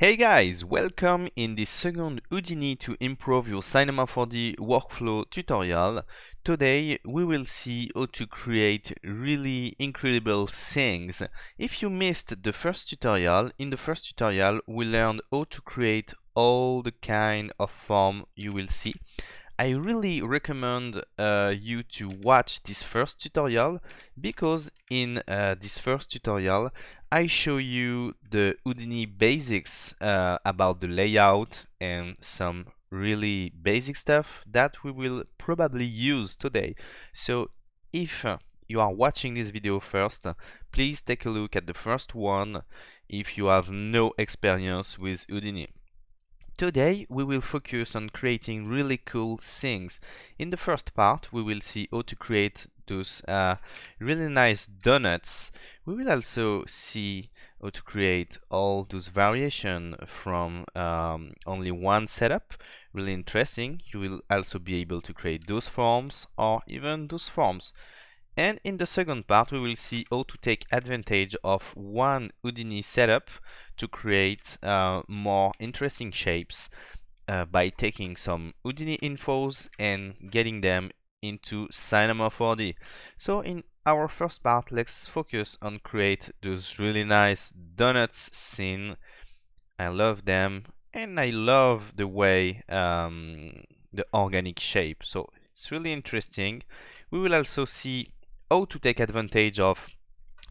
Hey guys, welcome in this second Houdini to improve your Cinema 4D workflow tutorial. Today we will see how to create really incredible things. If you missed the first tutorial, in the first tutorial we learned how to create all the kind of form you will see. I really recommend you to watch this first tutorial because in this first tutorial I show you the Houdini basics about the layout and some really basic stuff that we will probably use today. So if you are watching this video first, please take a look at the first one if you have no experience with Houdini. Today we will focus on creating really cool things. In the first part we will see how to create those really nice donuts. We will also see how to create all those variations from only one setup. Really interesting. You will also be able to create those forms or even those forms. And in the second part, we will see how to take advantage of one Houdini setup to create more interesting shapes by taking some Houdini infos and getting them into Cinema 4D. So in our first part, let's focus on create those really nice donuts scene. I love them and I love the way the organic shape. So it's really interesting. We will also see how to take advantage of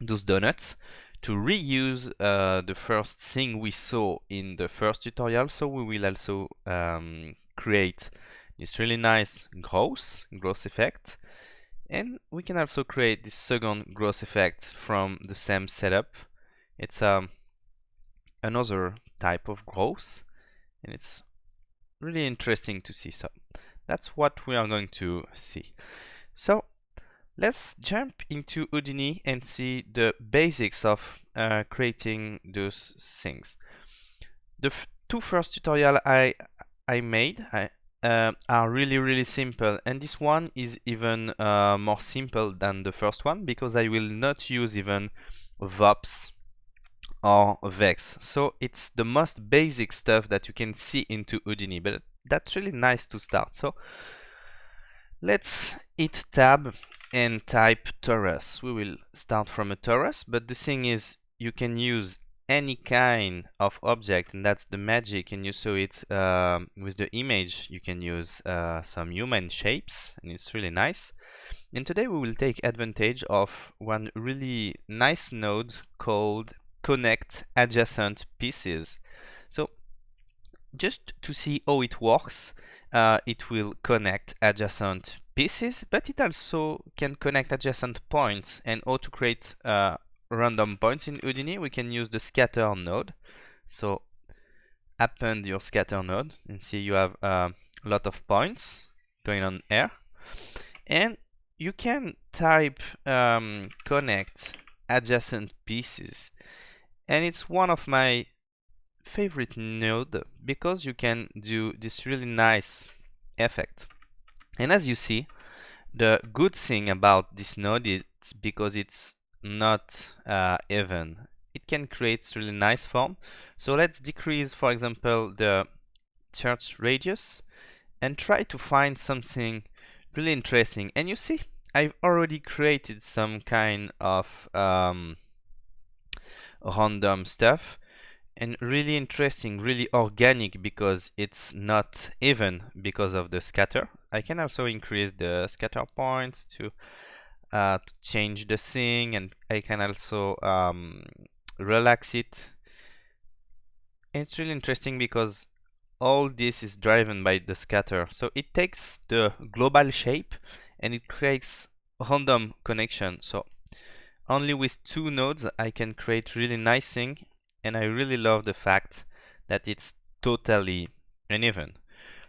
those donuts to reuse the first thing we saw in the first tutorial. So we will also create this really nice growth effect, and we can also create this second growth effect from the same setup. It's another type of growth, and it's really interesting to see. So that's what we are going to see. So let's jump into Houdini and see the basics of creating those things. The two first tutorials I made are really simple, and this one is even more simple than the first one because I will not use even VOPs or Vex. So it's the most basic stuff that you can see into Houdini, but that's really nice to start. So let's hit tab and type torus. We will start from a torus, but the thing is you can use any kind of object, and that's the magic, and you saw it with the image. You can use some human shapes, and it's really nice. And today we will take advantage of one really nice node called connect adjacent pieces. So just to see how it works, it will connect adjacent pieces, but it also can connect adjacent points. And how to create random points in Houdini, we can use the scatter node. So append your scatter node and see you have a lot of points going on here. And you can type connect adjacent pieces. And it's one of my favorite node because you can do this really nice effect. And as you see, the good thing about this node is because it's not even. It can create really nice form. So let's decrease, for example, the search radius and try to find something really interesting. And you see, I've already created some kind of random stuff, and really interesting, really organic because it's not even because of the scatter. I can also increase the scatter points to change the thing, and I can also relax it. And it's really interesting because all this is driven by the scatter. So it takes the global shape and it creates random connection. So only with two nodes I can create really nice thing, and I really love the fact that it's totally uneven.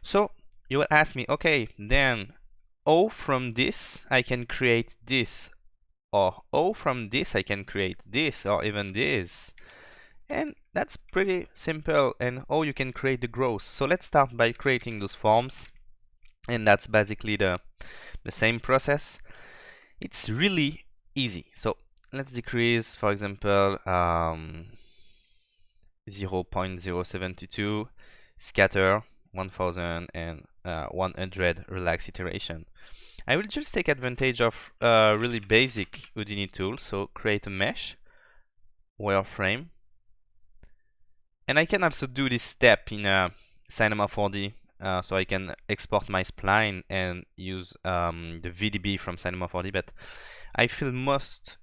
So you will ask me, okay, then O from this I can create this, or O from this I can create this, or even this. And that's pretty simple, and you can create the growth. So let's start by creating those forms, and that's basically the same process. It's really easy. So let's decrease, for example, 0.072, scatter 1100 relax iteration. I will just take advantage of a really basic Houdini tool, so create a mesh, wireframe, and I can also do this step in Cinema 4D, so I can export my spline and use the VDB from Cinema 4D, but I feel most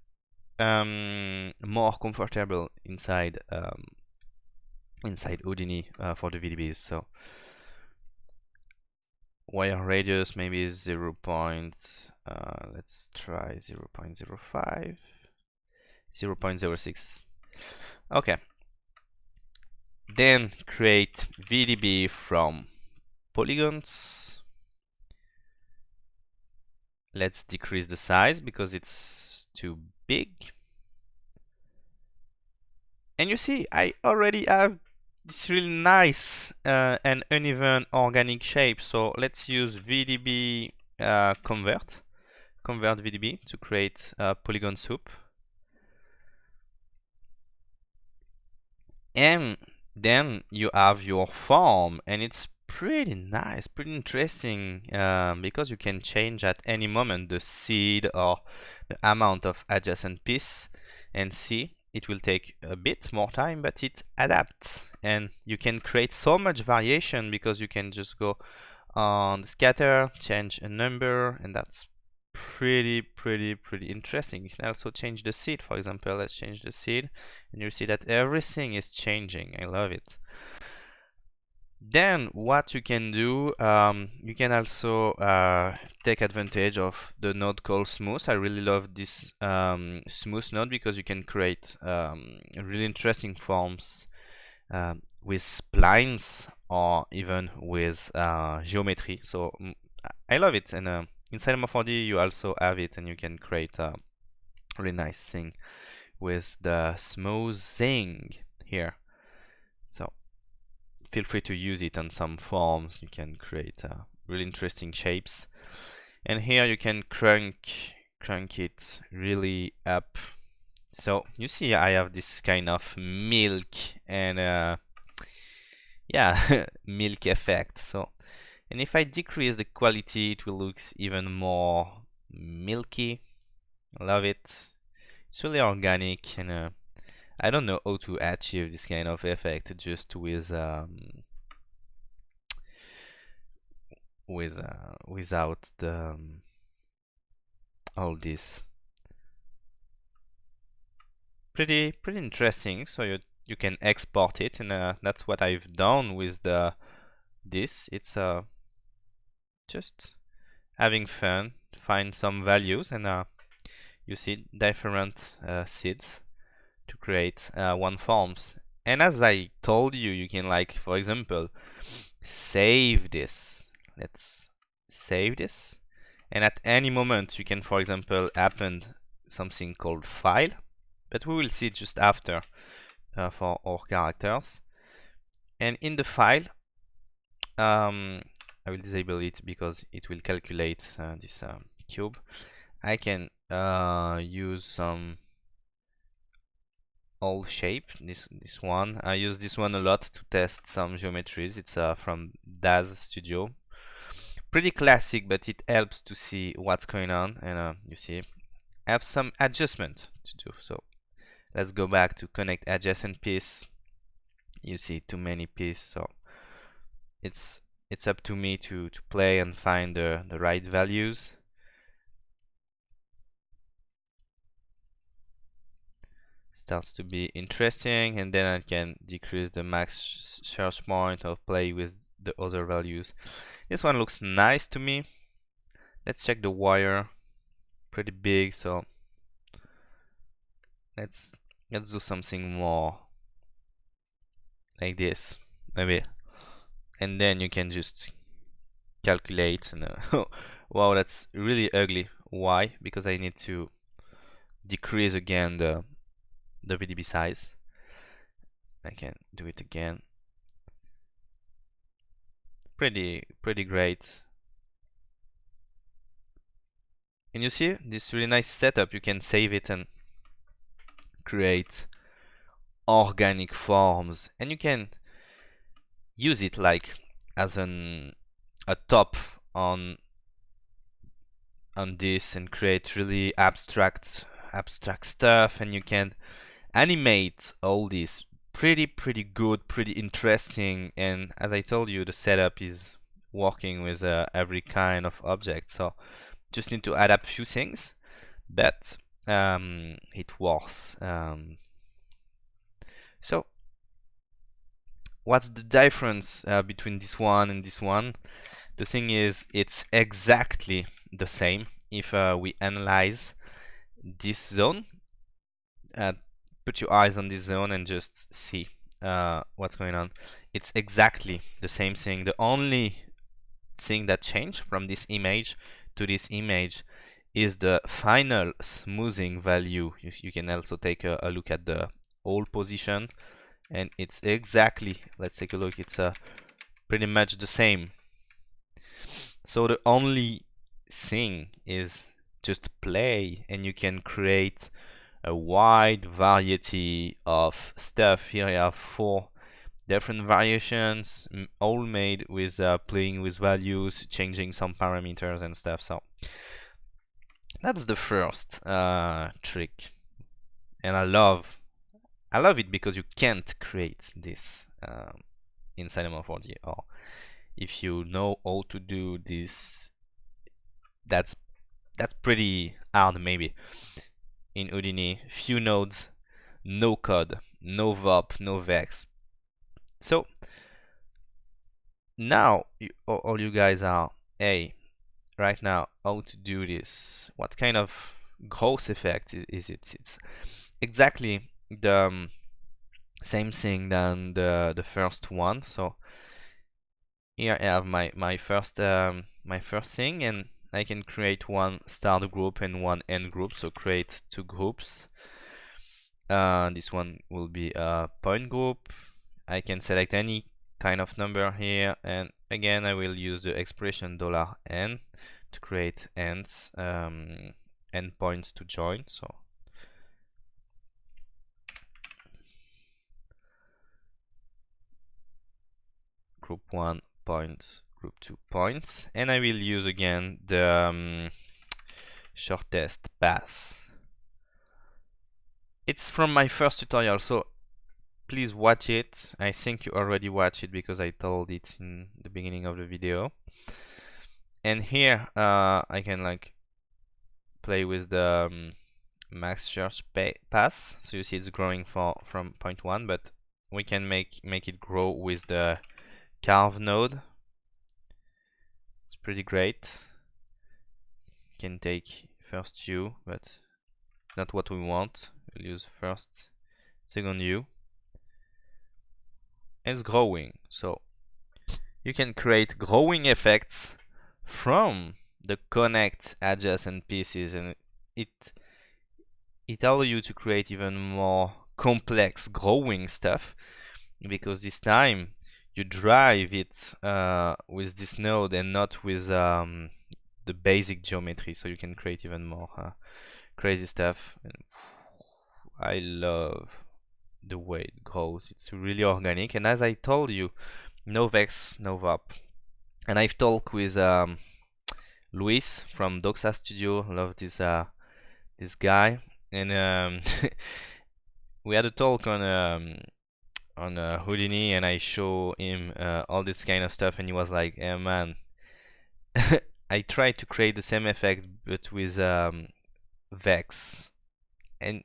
more comfortable inside Houdini for the VDBs. So wire radius maybe is 0. Let's try 0.05, 0.06. Okay. Then create VDB from polygons. Let's decrease the size because it's too big. And you see, I already have this really nice and uneven organic shape. So let's use VDB convert VDB to create a polygon soup. And then you have your form, and it's pretty nice, pretty interesting, because you can change at any moment the seed or the amount of adjacent piece, and see, it will take a bit more time, but it adapts, and you can create so much variation because you can just go on the scatter, change a number, and that's pretty interesting. You can also change the seed. For example, let's change the seed, and you see that everything is changing. I love it. Then what you can do, you can also take advantage of the node called smooth. I really love this smooth node because you can create really interesting forms with splines or even with geometry. So I love it, and inside Cinema4D you also have it, and you can create a really nice thing with the smoothing here. So feel free to use it on some forms. You can create really interesting shapes, and here you can crank it really up. So you see I have this kind of milk and yeah, milk effect. So, and if I decrease the quality, it will look even more milky. Love it. It's really organic, and I don't know how to achieve this kind of effect just without the all this. Pretty interesting. So you can export it, and that's what I've done with this. It's just having fun, find some values, and you see different seeds to create one forms. And as I told you, you can, like, for example, save this. Let's save this, and at any moment you can, for example, append something called file, but we will see it just after for our characters. And in the file, I will disable it because it will calculate this cube. I can use some old shape, this one. I use this one a lot to test some geometries. It's from Daz Studio. Pretty classic, but it helps to see what's going on, and you see I have some adjustment to do. So let's go back to connect adjacent piece. You see too many pieces, so it's up to me to play and find the right values. Starts to be interesting, and then I can decrease the max search point or play with the other values. This one looks nice to me. Let's check the wire. Pretty big, so let's do something more like this, maybe. And then you can just calculate, and wow, that's really ugly. Why? Because I need to decrease again the VDB size. I can do it again. Pretty great. And you see this really nice setup. You can save it and create organic forms, and you can use it like as a top on this and create really abstract stuff, and you can animate all this pretty good, pretty interesting. And as I told you, the setup is working with every kind of object, so just need to add up a few things, but it works. So what's the difference between this one and this one? The thing is, it's exactly the same. If we analyze this zone, put your eyes on this zone and just see what's going on. It's exactly the same thing. The only thing that changed from this image to this image is the final smoothing value. You can also take a look at the old position, and it's exactly, let's take a look, it's pretty much the same. So the only thing is just play, and you can create a wide variety of stuff. Here I have 4 different variations, all made with playing with values, changing some parameters and stuff. So that's the first trick, and I love it because you can't create this in Cinema 4D, or if you know how to do this, that's pretty hard maybe. In Houdini, few nodes, no code, no VOP, no VEX. So now all you guys are, hey, right now, how to do this? What kind of gross effect is it? It's exactly the same thing than the first one. So here I have my first thing, and I can create one start group and one end group. So create 2 groups. This one will be a point group. I can select any kind of number here, and again I will use the expression $n to create ends, endpoints to join. So group 1 point, group 2 points, and I will use again the shortest path. It's from my first tutorial, so please watch it. I think you already watched it because I told it in the beginning of the video. And here I can like play with the max search path. So you see it's growing from point 1, but we can make it grow with the carve node. It's pretty great. Can take first U, but not what we want. We'll use first, second U. And it's growing. So you can create growing effects from the connect adjacent pieces, and it allows you to create even more complex growing stuff, because this time you drive it with this node and not with the basic geometry, so you can create even more crazy stuff. And I love the way it grows. It's really organic, and as I told you, no vex, no VOP. And I've talked with Luis from Doxa Studio. Love this guy, and we had a talk on Houdini, and I show him all this kind of stuff, and he was like, "Eh, man, I tried to create the same effect but with Vex," and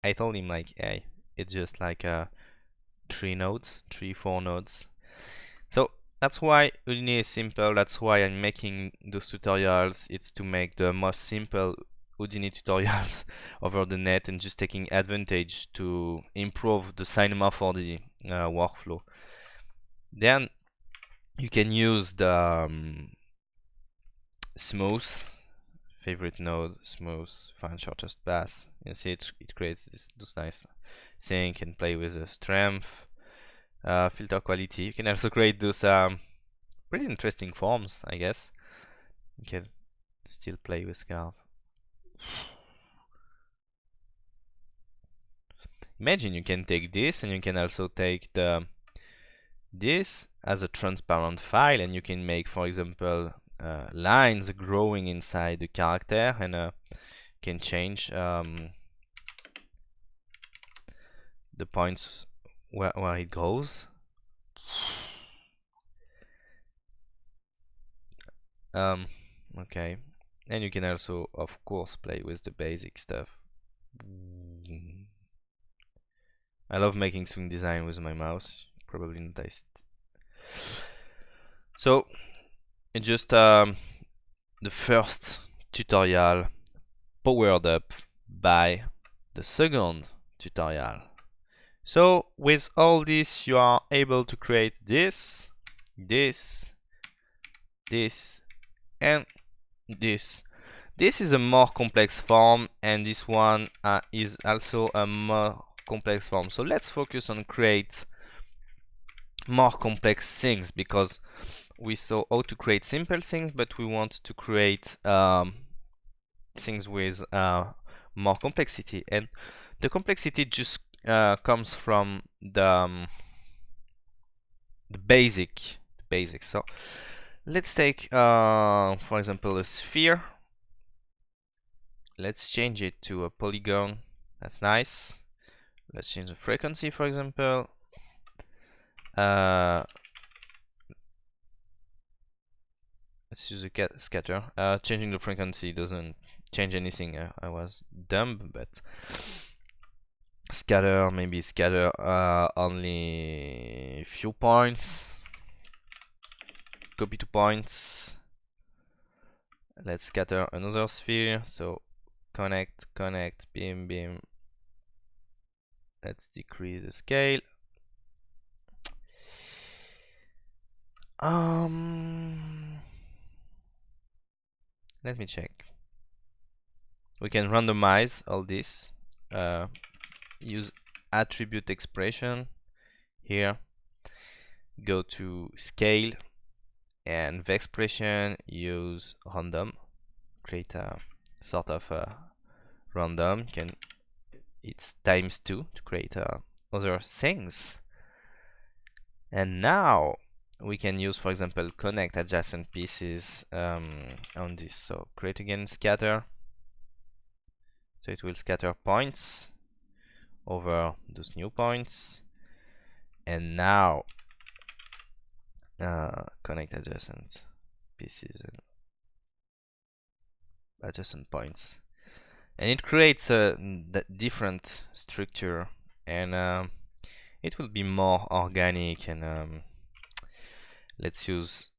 I told him like, "Hey, it's just like 4 nodes." So that's why Houdini is simple. That's why I'm making those tutorials. It's to make the most simple Houdini tutorials over the net, and just taking advantage to improve the Cinema 4D workflow. Then you can use the smooth favorite node, smooth, find shortest path. You see it creates this nice thing. Can play with the strength, filter quality. You can also create those pretty interesting forms, I guess. You can still play with curve. imagine you can take this and you can also take this as a transparent file, and you can make, for example, lines growing inside the character, and can change the points where it goes. Okay, and you can also, of course, play with the basic stuff. I love making swing design with my mouse. Probably noticed. So, it's just the first tutorial powered up by the second tutorial. So, with all this, you are able to create this, and this. This is a more complex form, and this one is also a more complex form. So let's focus on create more complex things, because we saw how to create simple things, but we want to create things with more complexity, and the complexity just comes from the basics. So let's take for example a sphere. Let's change it to a polygon. That's nice. Let's change the frequency, for example. Let's use a scatter. Changing the frequency doesn't change anything. I was dumb, but scatter, maybe scatter only few points. Copy 2 points. Let's scatter another sphere. So connect, beam. Let's decrease the scale. Let me check. We can randomize all this. Use attribute expression here. Go to scale, and the expression use random. Create a sort of random. It's times 2 to create other things. And now we can use, for example, connect adjacent pieces on this. So create again scatter. So it will scatter points over those new points. And now connect adjacent pieces and adjacent points. And it creates a different structure, and it will be more organic. And let's use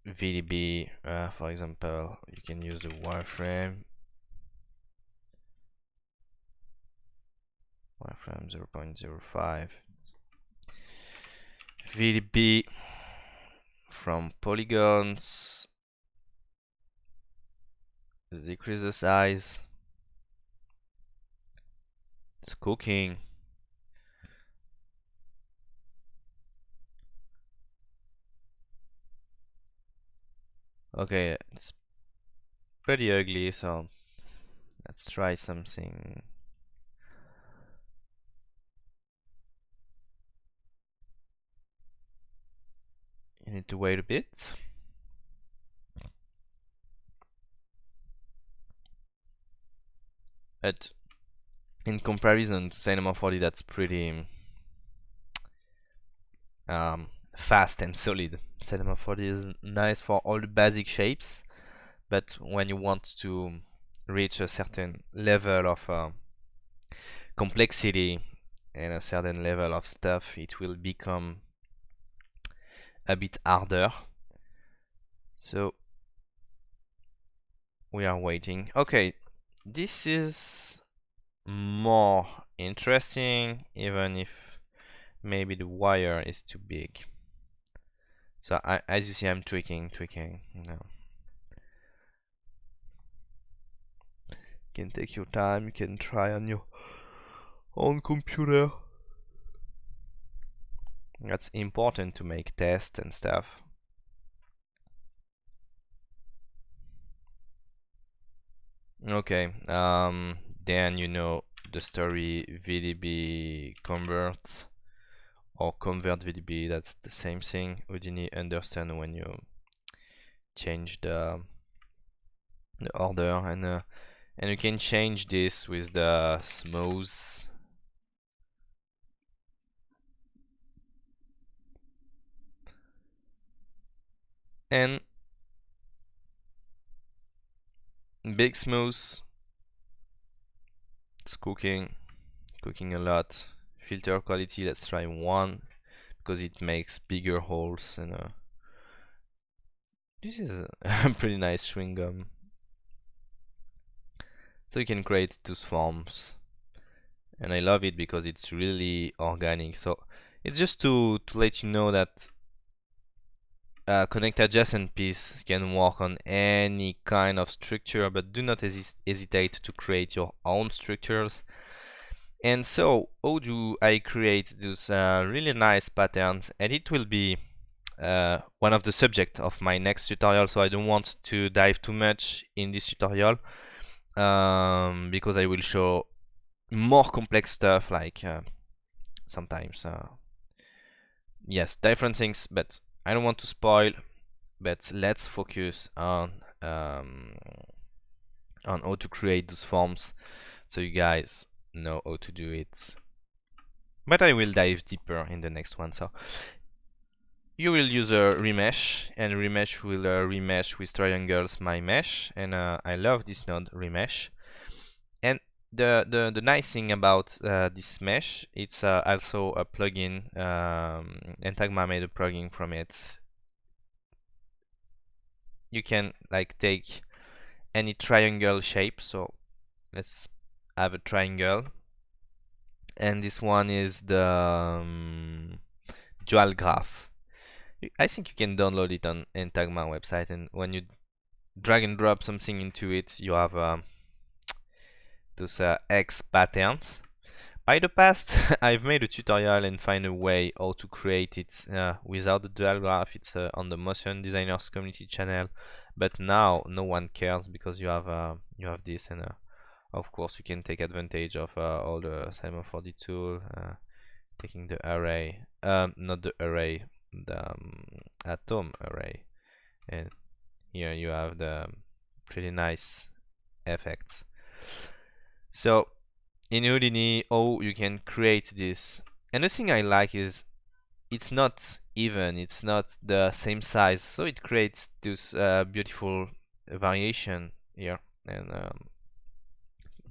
VDB, for example. You can use the wireframe 0.05. VDB from polygons. Decrease the size. It's cooking. Okay, it's pretty ugly, so let's try something. You need to wait a bit. But in comparison to Cinema 4D, that's pretty fast and solid. Cinema 4D is nice for all the basic shapes, but when you want to reach a certain level of complexity and a certain level of stuff, it will become a bit harder. So we are waiting. Okay, this is more interesting, even if maybe the wire is too big. So as you see, I'm tweaking. You can take your time. You can try on your own computer. That's important to make tests and stuff. Okay, then the story VDB convert or convert VDB, that's the same thing. Houdini understand when you change the order, and you can change this with the smooth. And big smooth, it's cooking a lot. Filter quality, let's try 1 because it makes bigger holes, and this is a pretty nice chewing gum. So you can create those forms, and I love it because it's really organic. So it's just to let you know that connect adjacent piece can work on any kind of structure, but do not hesitate to create your own structures. And so how do I create those really nice patterns? And it will be one of the subject of my next tutorial, so I don't want to dive too much in this tutorial, because I will show more complex stuff, like sometimes yes, different things, but I don't want to spoil. But let's focus on how to create those forms, so you guys know how to do it. But I will dive deeper in the next one. So you will use a remesh, and remesh will remesh with triangles my mesh, and I love this node remesh. And the nice thing about this mesh, it's also a plugin, and Tagma made a plugin from it. You can like take any triangle shape, so let's have a triangle, and this one is the dual graph. I think you can download it on Tagma website, and when you drag and drop something into it, you have those X patterns. By the past, I've made a tutorial and find a way how to create it without the dual graph. It's on the Motion Designers community channel, but now no one cares because you have this, and of course you can take advantage of all the C4D tool, taking the array, not the array, the atom array, and here you have the pretty nice effects. So in Houdini, how you can create this. And the thing I like is it's not even, it's not the same size, so it creates this beautiful variation here, and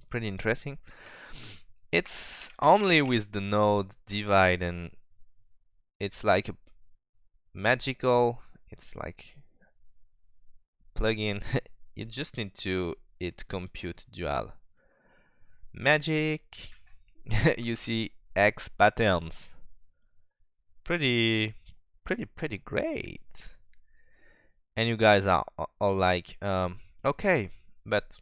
pretty interesting. It's only with the node divide, and it's like a magical, it's like plugin. You just need to hit compute dual magic. You see X patterns, pretty great. And you guys are all like, okay, but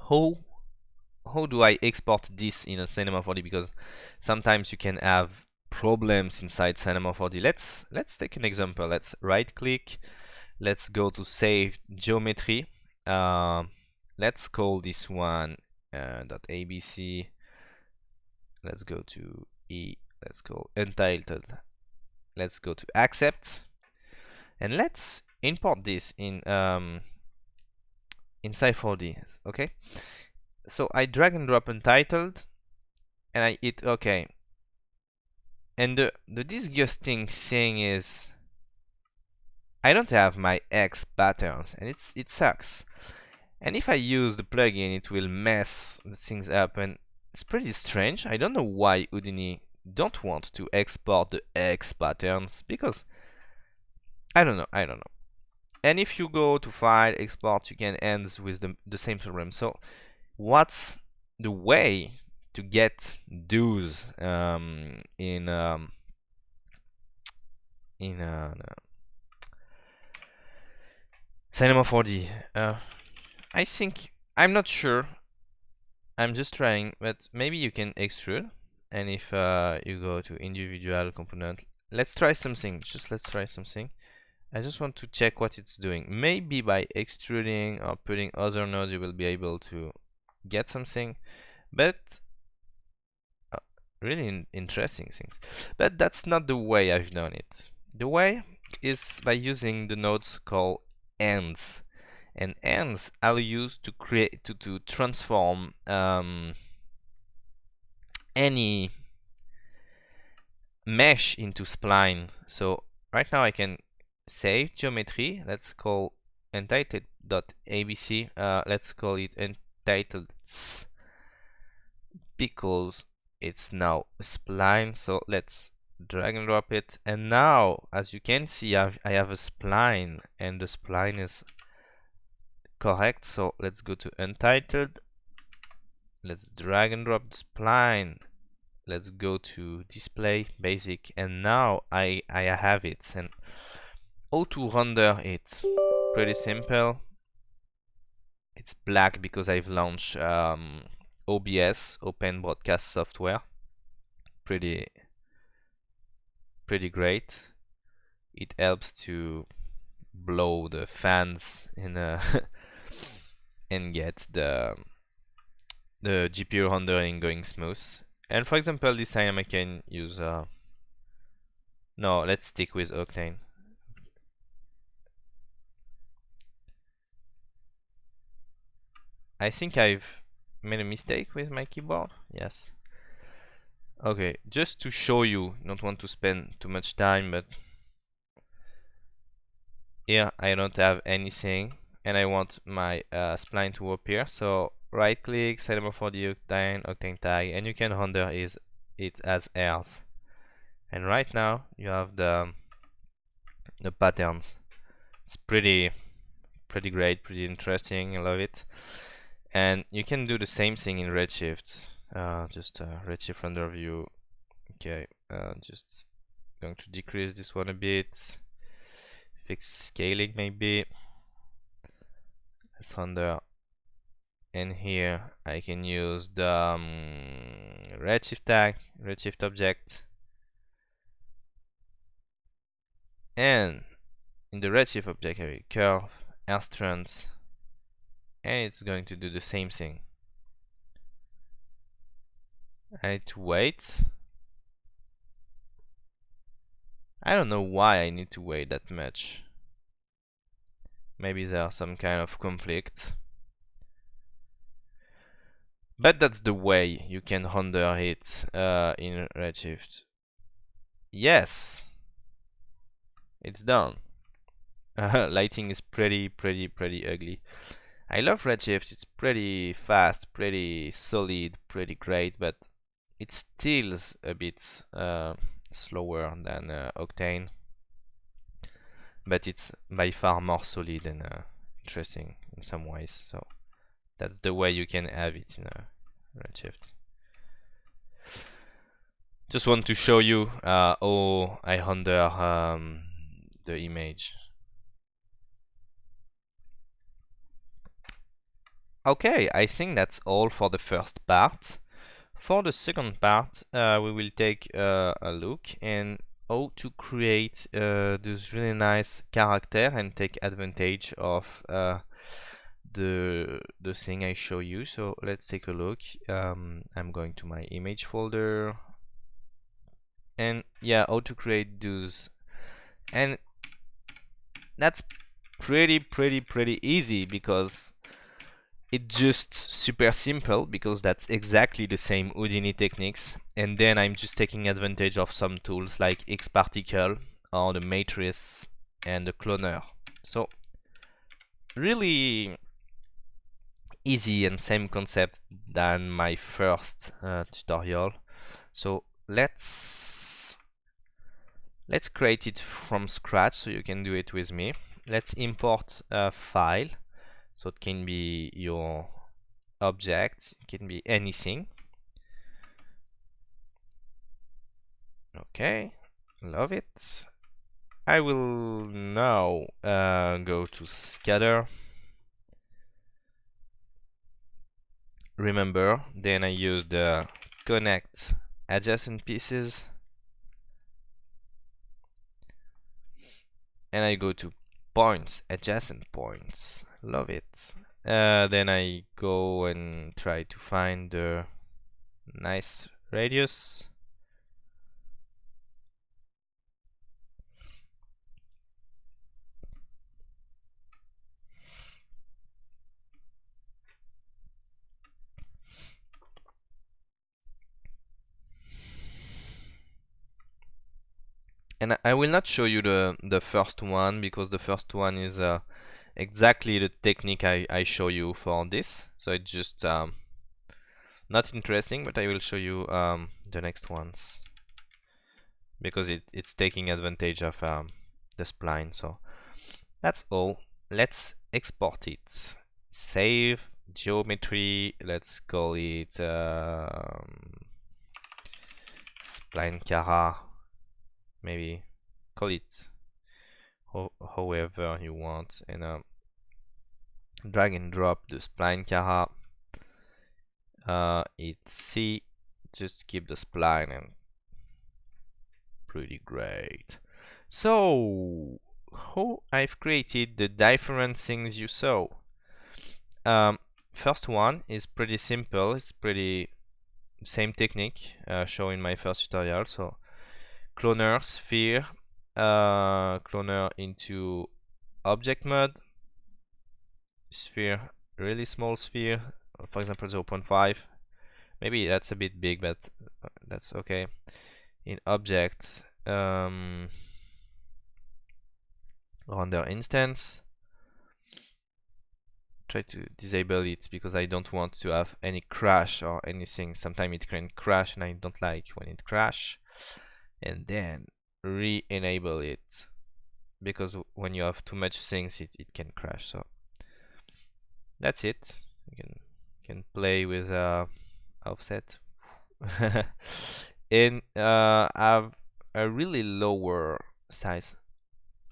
how do I export this in a Cinema 4D? Because sometimes you can have problems inside Cinema 4D. Let's take an example. Let's right click, let's go to save geometry, let's call this one .abc, let's go to E, let's go untitled, let's go to accept, and let's import this in C4D. Okay, so I drag and drop untitled, and I hit OK. And the disgusting thing is I don't have my X patterns, and it sucks. And if I use the plugin, it will mess things up, and it's pretty strange. I don't know why Houdini don't want to export the X patterns, because I don't know. And if you go to file export, you can end with the same problem. So what's the way to get those in Cinema 4D? I think, I'm not sure, I'm just trying, but maybe you can extrude. And if you go to individual component, let's try something. Let's try something. I just want to check what it's doing. Maybe by extruding or putting other nodes, you will be able to get something. But really interesting things. But that's not the way I've done it. The way is by using the nodes called ends. And ends are used to create to transform any mesh into spline. So right now I can save geometry. Let's call entitled.abc. Let's call it entitled because it's now a spline. So let's drag and drop it. And now, as you can see, I have a spline, and the spline is correct. So let's go to untitled. Let's drag and drop the spline. Let's go to display basic, and now I have it. And how to render it? Pretty simple. It's black because I've launched OBS, Open Broadcast Software. Pretty great. It helps to blow the fans in a and get the GPU rendering going smooth. And for example, this time I can use no, let's stick with Octane. I think I've made a mistake with my keyboard. Yes. Okay, just to show you, don't want to spend too much time, but here I don't have anything, and I want my spline to appear. So right click, C4D Octane tag, and you can render it as airs. And right now you have the patterns. It's pretty great, pretty interesting. I love it. And you can do the same thing in Redshift. Just Redshift render view. Okay, just going to decrease this one a bit. Fix scaling maybe. Let's render. And here I can use the Redshift tag, Redshift object. And in the Redshift object I will curve, air strands, and it's going to do the same thing. I need to wait. I don't know why I need to wait that much. Maybe there's some kind of conflict. But that's the way you can render it in Redshift. Yes, it's done. Lighting is pretty ugly. I love Redshift. It's pretty fast, pretty solid, pretty great, but it still is a bit slower than Octane. But it's by far more solid and interesting in some ways. So that's the way you can have it in Redshift. Just want to show you how I render the image. Okay, I think that's all for the first part. For the second part, we will take a look and how to create this really nice character and take advantage of the thing I show you. So let's take a look. I'm going to my image folder, and yeah, how to create those, and that's pretty easy because it's just super simple, because that's exactly the same Houdini techniques, and then I'm just taking advantage of some tools like Xparticle or the matrix and the cloner. So really easy and same concept than my first tutorial. So let's create it from scratch, so you can do it with me. Let's import a file. So it can be your object, it can be anything. Okay, love it. I will now go to scatter. Remember, then I use the connect adjacent pieces, and I go to points, adjacent points. Love it. Then I go and try to find the nice radius. And I will not show you the first one, because the first one is exactly the technique I show you for this. So it's just not interesting, but I will show you the next ones, because it's taking advantage of the spline. So that's all. Let's export it. Save geometry. Let's call it spline cara. Maybe call it however you want, and drag and drop the spline cara. It's C. Just keep the spline, and pretty great. So how I've created the different things you saw. First one is pretty simple. It's pretty same technique shown in my first tutorial. So cloner sphere, cloner into object mode, sphere, really small sphere, for example 0.5. Maybe that's a bit big, but that's okay. In object, render instance. Try to disable it because I don't want to have any crash or anything. Sometimes it can crash and I don't like when it crash. And then re-enable it, because when you have too much things it can crash. So that's it. You can play with offset and have a really lower size,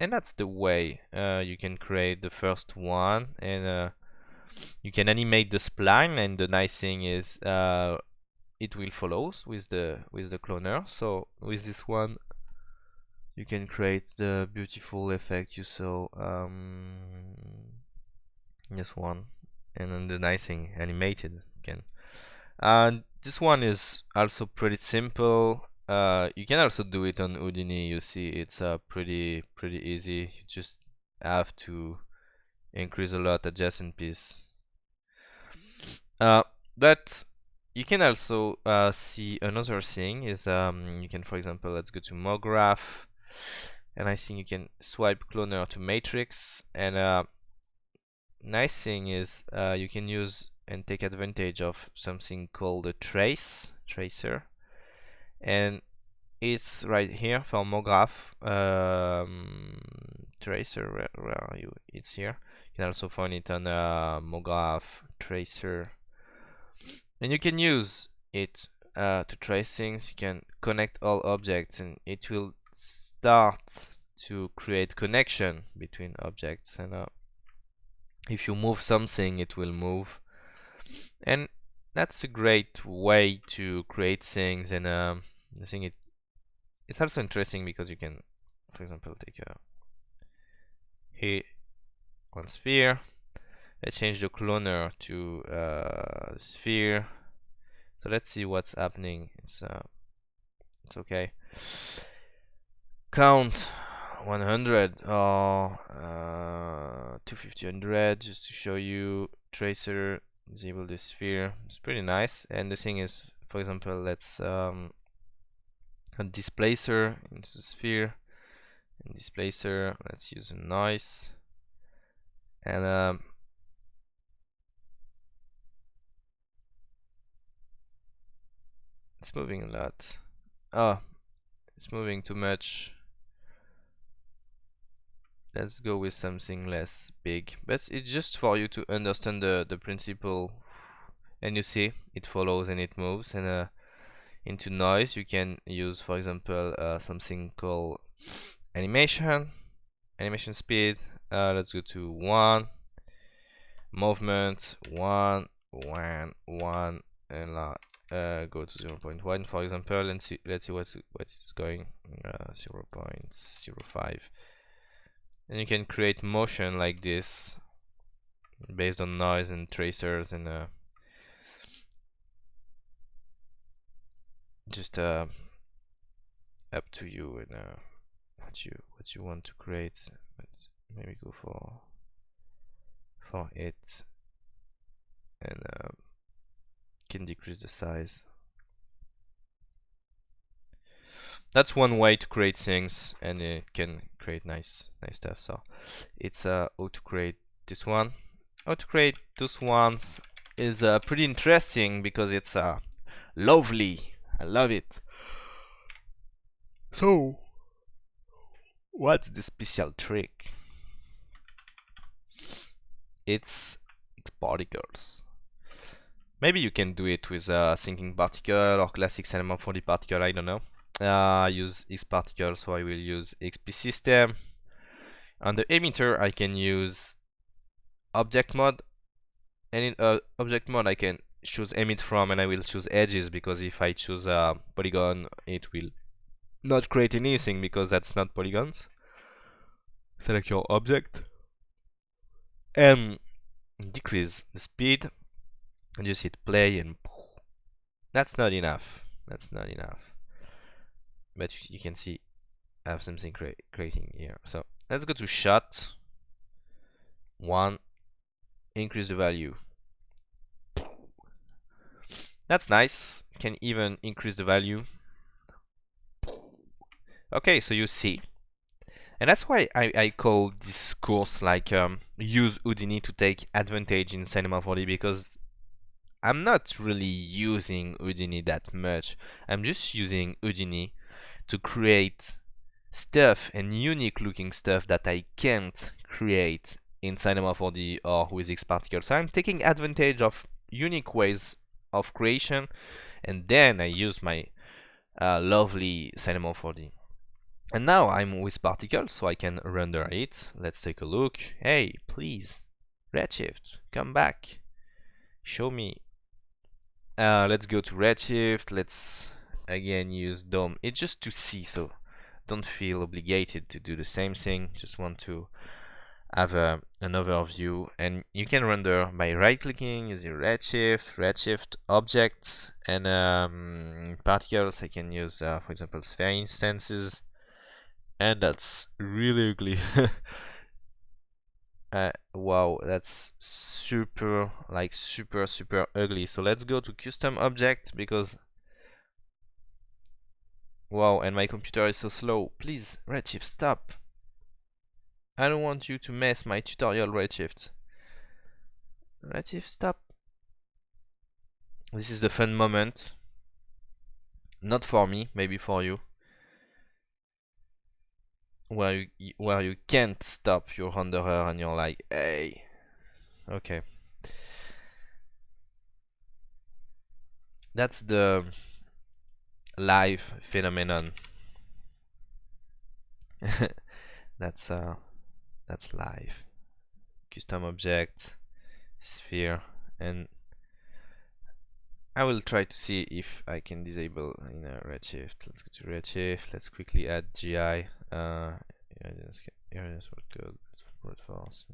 and that's the way you can create the first one. And you can animate the spline, and the nice thing is it will follow with the cloner. So with this one you can create the beautiful effect you saw in this one, and then the nice thing animated again. And this one is also pretty simple. You can also do it on Houdini. You see, it's pretty easy. You just have to increase a lot adjacent piece. But you can also see another thing is you can, for example, let's go to MoGraph, and I think you can swipe cloner to matrix. And nice thing is you can use and take advantage of something called a tracer, and it's right here for MoGraph tracer. Where are you? It's here. You can also find it on MoGraph tracer, and you can use it to trace things. You can connect all objects, and it will start to create connection between objects. And if you move something, it will move. And that's a great way to create things. And I think it's also interesting because you can, for example, take here one sphere. Let's change the cloner to sphere. So let's see what's happening. It's okay. Count 100 or 250, 100, just to show you. Tracer, disable the sphere. It's pretty nice. And the thing is, for example, let's a displacer into the sphere. And displacer, let's use a noise. And it's moving a lot. Oh, it's moving too much. Let's go with something less big, but it's just for you to understand the principle. And you see it follows and it moves. And into noise you can use, for example, something called animation speed. Let's go to 1, movement 1, 1, 1, and go to 0.1, for example. And let's see what's going 0.05. And you can create motion like this based on noise and tracers. And just up to you and what you want to create, but maybe go for it, and can decrease the size. That's one way to create things, and it can create nice stuff. So it's how to create this one. How to create those ones is pretty interesting because it's lovely. I love it. So what's the special trick? It's particles. Maybe you can do it with a sinking particle or classic cinema 4D particle, I don't know. I use X particle, so I will use XP system. On the emitter, I can use object mode, and in object mode, I can choose emit from, and I will choose edges because if I choose a polygon, it will not create anything because that's not polygons. Select your object and decrease the speed, and just hit play, and that's not enough. That's not enough. But you can see I have something creating here. So let's go to shot 1, increase the value. That's nice. Can even increase the value. Okay, so you see. And that's why I call this course like use Houdini to take advantage in Cinema 4D, because I'm not really using Houdini that much. I'm just using Houdini to create stuff and unique looking stuff that I can't create in Cinema 4D or with X Particle. So I'm taking advantage of unique ways of creation, and then I use my lovely Cinema 4D. And now I'm with particles, so I can render it. Let's take a look. Hey, please, Redshift, come back. Show me. Let's go to Redshift. Let's again use DOM. It's just to see, so don't feel obligated to do the same thing. Just want to have an overview, and you can render by right-clicking using Redshift objects, and particles. I can use, for example, sphere instances, and that's really ugly. Wow, that's super ugly. So let's go to custom object because wow, and my computer is so slow. Please, Redshift, stop. I don't want you to mess my tutorial, Redshift. Redshift, stop. This is the fun moment. Not for me, maybe for you. Where you can't stop your renderer and you're like, hey. Okay. That's the live phenomenon. That's live. Custom object, sphere, and I will try to see if I can disable in a Redshift. Let's go to Redshift. Let's quickly add GI. Areas workload, brute force,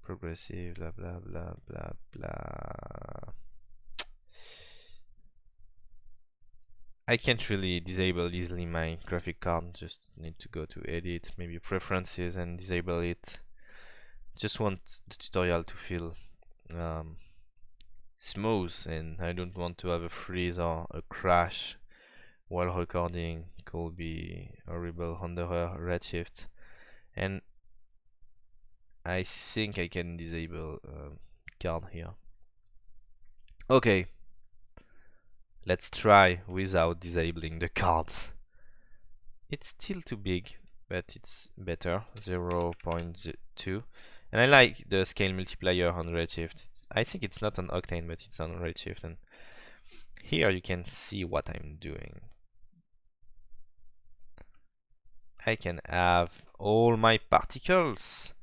progressive, blah blah blah blah blah. I can't really disable easily my graphic card. Just need to go to edit, maybe preferences, and disable it. Just want the tutorial to feel smooth, and I don't want to have a freeze or a crash while recording. It could be horrible under Redshift, and I think I can disable card here. Okay, let's try without disabling the cards. It's still too big, but it's better, 0.2. And I like the scale multiplier on Redshift. I think it's not on Octane, but it's on Redshift. And here you can see what I'm doing. I can have all my particles.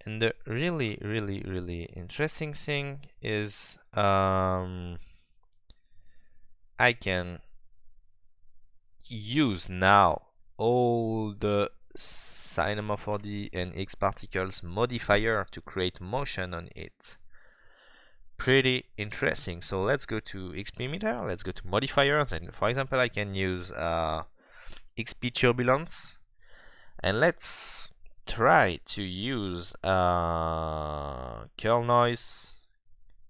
And the really interesting thing is I can use now all the Cinema 4D and X Particles modifier to create motion on it. pretty interesting. So let's go to XP meter, let's go to modifiers, and for example I can use XP turbulence, and let's try to use curl noise,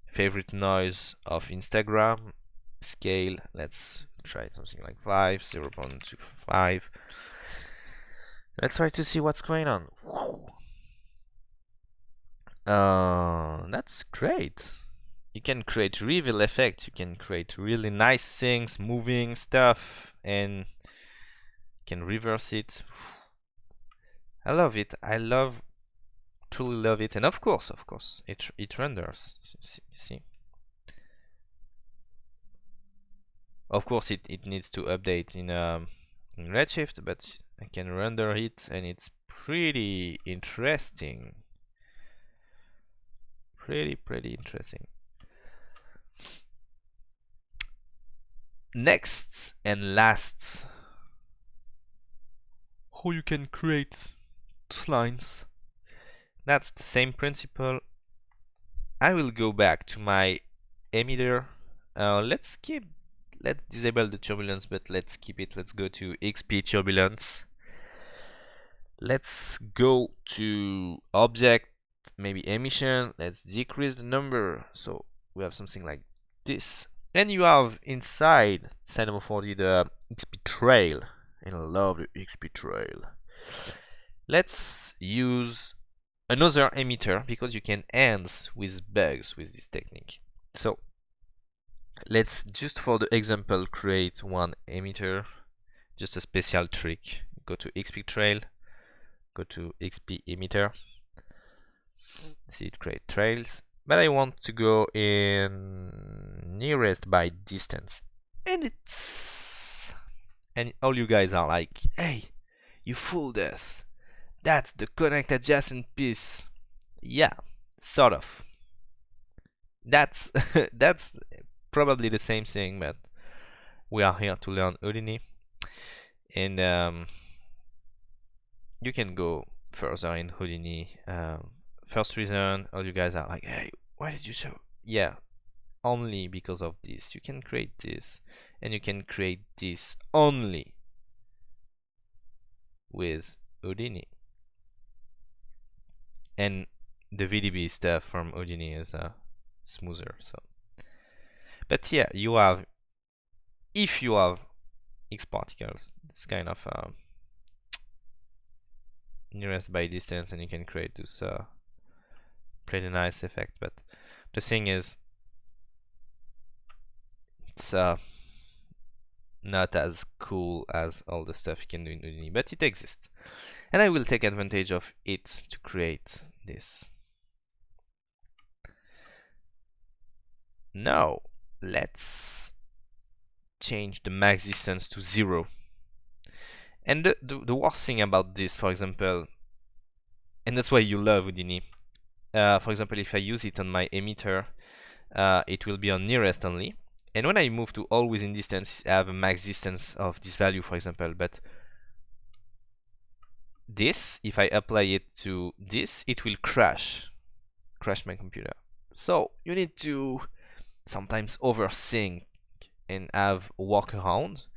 favorite noise of Instagram, scale, let's try something like 5, 0.25. Let's try to see what's going on. That's great. You can create reveal effect, you can create really nice things, moving stuff, and you can reverse it. I love it. I truly love it. And of course, it renders. See? Of course, it needs to update in Redshift, but I can render it, and it's pretty interesting. Pretty interesting. Next and last, how you can create those lines. That's the same principle. I will go back to my emitter. Let's disable the turbulence, but let's keep it. Let's go to XP turbulence. Let's go to object, maybe emission. Let's decrease the number, so we have something like this. And you have inside Cinema4D the XP trail, and I love the XP trail. Let's use another emitter because you can end with bugs with this technique. So let's just for the example create one emitter, just a special trick. Go to XP trail, go to XP emitter. See, it create trails, but I want to go in nearest by distance, and all you guys are like, hey, you fooled us. That's the connect adjacent piece. Yeah, sort of. That's that's probably the same thing, but we are here to learn Houdini, and you can go further in Houdini. First reason, all you guys are like, hey, why did you show? Yeah, only because of this. You can create this, and you can create this only with Houdini. And the VDB stuff from Houdini is smoother. So, but yeah, you have, if you have X particles, it's kind of nearest by distance, and you can create this pretty nice effect. But the thing is, it's not as cool as all the stuff you can do in Houdini, but it exists, and I will take advantage of it to create this. Now let's change the max distance to 0. And the worst thing about this, for example, and that's why you love Houdini, for example, if I use it on my emitter, it will be on nearest only. And when I move to all within distance, I have a max distance of this value, for example. But this, if I apply it to this, it will crash my computer. So you need to sometimes overthink and have a workaround.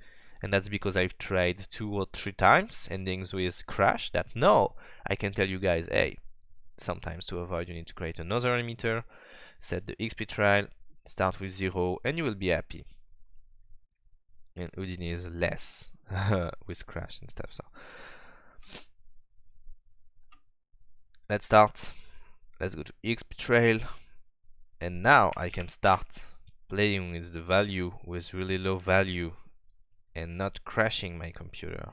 And that's because I've tried 2 or 3 times, endings with crash. That no, I can tell you guys, hey, sometimes to avoid, you need to create another emitter, set the XP trial, start with 0, and you will be happy. And Houdini is less with crash and stuff. So let's start. Let's go to XP trail, and now I can start playing with the value with really low value and not crashing my computer.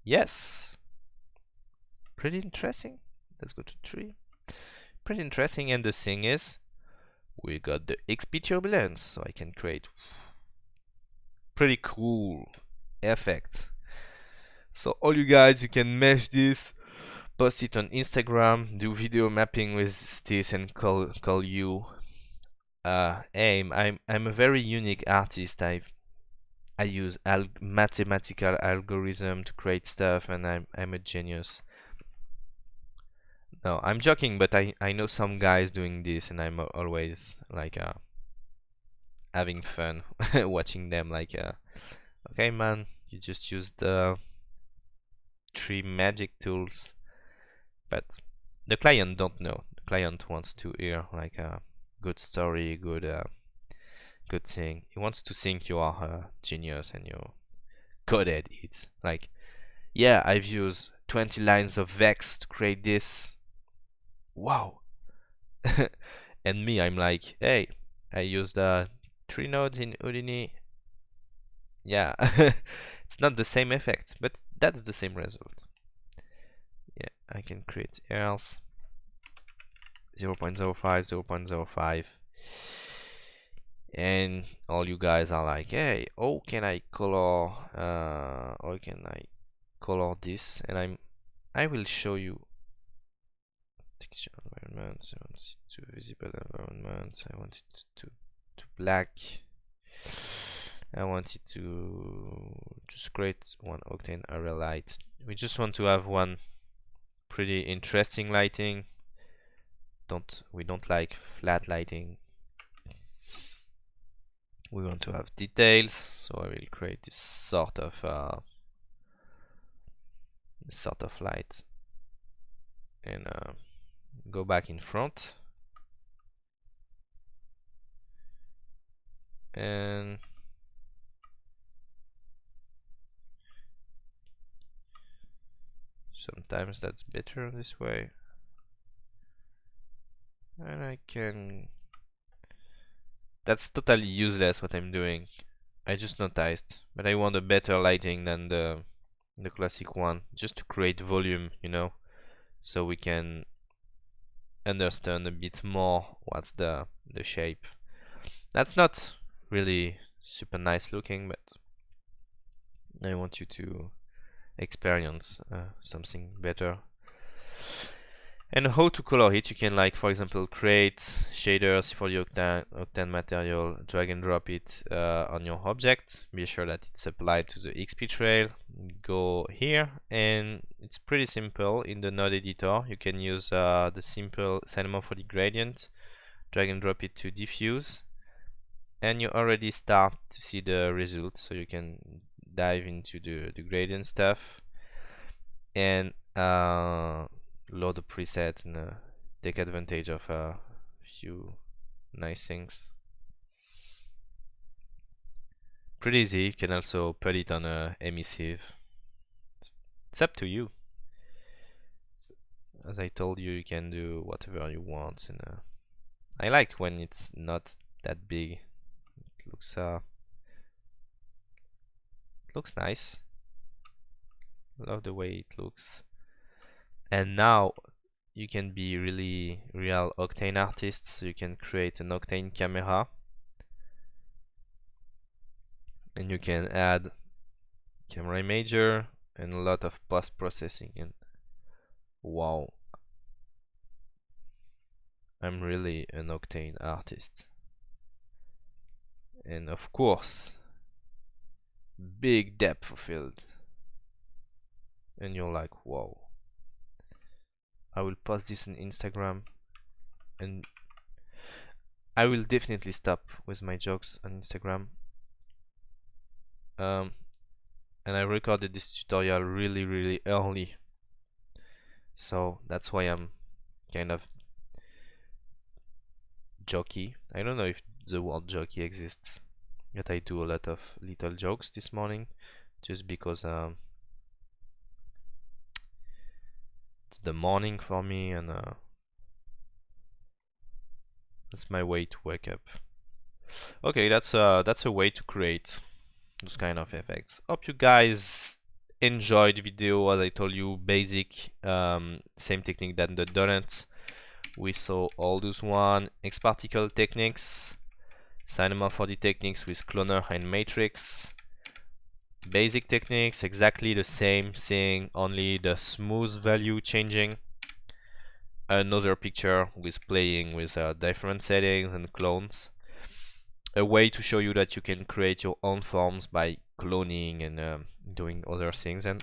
Yes, pretty interesting. Let's go to 3. Pretty interesting, and the thing is, we got the XP turbulence, so I can create pretty cool effect. So all you guys, you can mesh this, post it on Instagram, do video mapping with this, and call you. Hey, I'm a very unique artist. I use mathematical algorithm to create stuff, and I'm a genius. No, I'm joking, but I know some guys doing this, and I'm always like having fun watching them. Like, okay, man, you just used 3 magic tools, but the client don't know. The client wants to hear like a good story, good thing. He wants to think you are a genius and you're good at it. Like, yeah, I've used 20 lines of Vex to create this. Wow. And me, I'm like, hey, I used 3 nodes in Houdini. Yeah, it's not the same effect, but that's the same result. Yeah, I can create else 0.05, 0.05. And all you guys are like, hey, how can I color this? And I will show you texture environments. I want it to visible environments. I want it to black. I want it to just create one octane area light. We just want to have one pretty interesting lighting. We don't like flat lighting. We want to have details, so I will create this sort of light and go back in front and sometimes that's better this way, and I can. That's totally useless what I'm doing. I just noticed, but I want a better lighting than the classic one, just to create volume, you know, so we can understand a bit more what's the shape. That's not really super nice looking, but I want you to experience something better. And how to color it, you can, like, for example, create shaders for the octane material, drag and drop it on your object, be sure that it's applied to the XP trail, go here, and it's pretty simple. In the node editor you can use the simple cinema for the gradient, drag and drop it to diffuse, and you already start to see the result, so you can dive into the gradient stuff and load a preset and take advantage of a few nice things. Pretty easy. You can also put it on a emissive. It's up to you. As I told you, you can do whatever you want, and I like when it's not that big. It looks nice. Love the way it looks. And now you can be really real octane artists. So you can create an octane camera, and you can add camera imager and a lot of post-processing, and wow, I'm really an octane artist. And of course, big depth of field, and you're like, wow. I will post this on Instagram, and I will definitely stop with my jokes on Instagram. And I recorded this tutorial really early, so that's why I'm kind of jokey. I don't know if the word jokey exists, but I do a lot of little jokes this morning just because it's the morning for me, and that's my way to wake up. Okay, that's a way to create those kind of effects. Hope you guys enjoyed the video. As I told you, basic, same technique than the donuts. We saw all those one, X particle techniques, cinema 4D techniques with cloner and matrix. Basic techniques, exactly the same thing, only the smooth value changing. Another picture with playing with different settings and clones. A way to show you that you can create your own forms by cloning and doing other things. And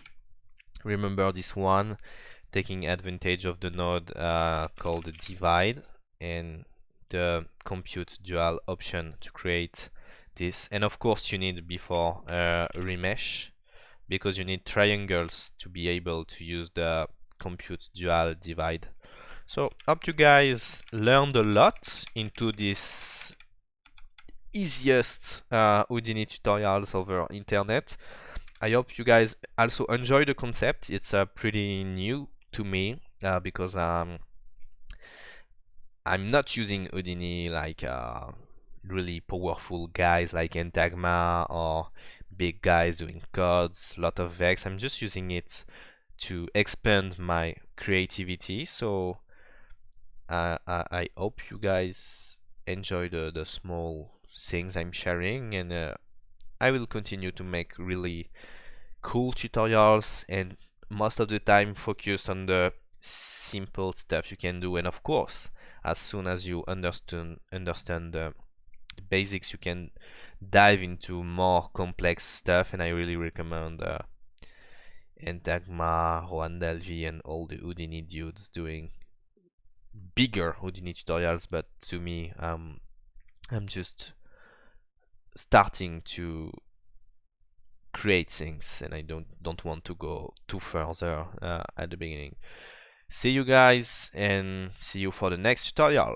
remember this one, taking advantage of the node called divide and the compute dual option to create this. And of course you need before remesh, because you need triangles to be able to use the compute dual divide. So hope you guys learned a lot into this easiest Houdini tutorials over internet. I hope you guys also enjoy the concept. It's pretty new to me because I'm not using Houdini like really powerful guys like Entagma or big guys doing codes, lot of Vex. I'm just using it to expand my creativity. So I hope you guys enjoy the small things I'm sharing, and I will continue to make really cool tutorials, and most of the time focused on the simple stuff you can do. And of course, as soon as you understand the basics, you can dive into more complex stuff. And I really recommend Entagma, Roandalvi, and all the Houdini dudes doing bigger Houdini tutorials. But to me, I'm just starting to create things, and I don't want to go too further at the beginning. See you guys, and see you for the next tutorial.